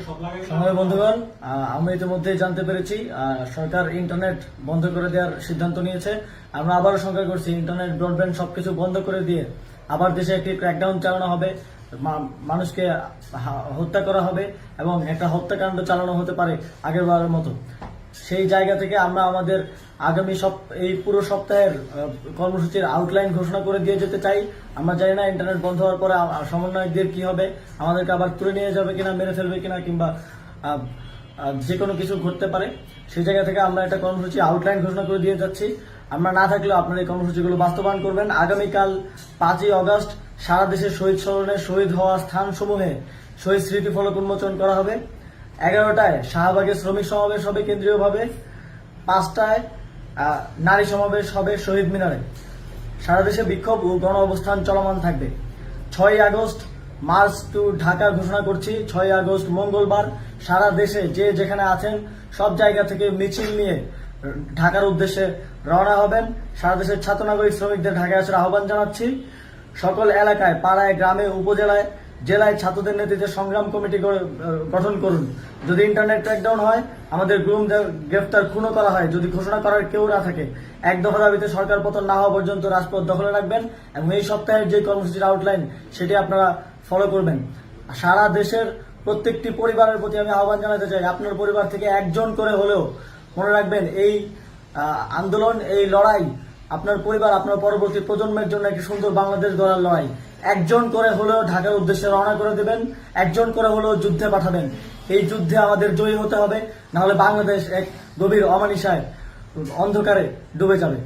সংগ্রামী বন্ধুগণ, আমরা ইতিমধ্যে জানতে পেরেছি সরকার ইন্টারনেট বন্ধ করে দেওয়ার সিদ্ধান্ত নিয়েছে। আমরা আবারও শঙ্কা করছি, ইন্টারনেট ব্রডব্যান্ড সবকিছু বন্ধ করে দিয়ে আবার দেশে একটি ক্র্যাকডাউন চালানো হবে, মানুষকে হত্যা করা হবে এবং একটা হত্যাকাণ্ড চালানো হতে পারে আগের বারের মতো। সেই জায়গা থেকে আমরা আমাদের আগামী এই পুরো সপ্তাহের কর্মসূচির আউটলাইন ঘোষণা করে দিয়ে যেতে চাই। আমরা জানি না ইন্টারনেট বন্ধ হওয়ার পরে সমন্বয়কদের কি হবে, আমাদেরকে আবার তুলে নিয়ে যাবে কিনা, মেরে ফেলবে কিনা, কিংবা যে কোনো কিছু ঘটতে পারে। সেই জায়গা থেকে আমরা একটা কর্মসূচি আউটলাইন ঘোষণা করে দিয়ে যাচ্ছি। আমরা না থাকলেও আপনারা এই কর্মসূচিগুলো বাস্তবায়ন করবেন। আগামীকাল 5ই অগস্ট সারা দেশে শহীদ স্মরণে শহীদ হওয়া স্থানসমূহে শহীদ স্মৃতিফলক উন্মোচন করা হবে। 11টায় শাহবাগে শ্রমিক সমাবেশ হবে কেন্দ্রীয়ভাবে, 5টায় নারী সমাবেশ হবে শহীদ মিনারে। সারা দেশে বিক্ষোভ ও গণ অবস্থান চলমান থাকবে। 6ই আগস্ট মার্চ টু ঢাকা ঘোষণা করছি। 6ই আগস্ট মঙ্গলবার সারা দেশে যে যেখানে আছেন সব জায়গা থেকে মিছিল নিয়ে ঢাকার উদ্দেশ্যে রওনা হবেন। সারা দেশের ছাত্র নাগরিক শ্রমিকদের ঢাকায় আসার আহ্বান জানাচ্ছি। সকল এলাকায়, পাড়ায়, গ্রামে, উপজেলায়, জেলায় ছাত্রদের নেতৃত্বে সংগ্রাম কমিটি গঠন করুন। যদি ইন্টারনেট ক্র্যাকডাউন হয়, আমাদের গুম গ্রেফতার খুনও করা হয়, যদি ঘোষণা করার কেউ না থাকে, এক দফা দাবিতে সরকার পতন না হওয়া পর্যন্ত রাজপথ দখলে রাখবেন এবং এই সপ্তাহের যে কর্মসূচির আউটলাইন সেটি আপনারা ফলো করবেন। সারা দেশের প্রত্যেকটি পরিবারের প্রতি আমি আহ্বান জানাতে চাই, আপনার পরিবার থেকে একজন করে হলেও মনে রাখবেন এই আন্দোলন, এই লড়াই আপনার পরিবার, আপনার পরবর্তী প্রজন্মের জন্য একটি সুন্দর বাংলাদেশ গড়ার লড়াই। একজন করে হলেও ঢাকার উদ্দেশ্যে রওনা করে দেবেন, একজন করে হলেও যুদ্ধে পাঠাবেন। এই যুদ্ধে আমাদের জয়ী হতে হবে, নাহলে বাংলাদেশ এক গভীর অমানিসায় অন্ধকারে ডুবে যাবে।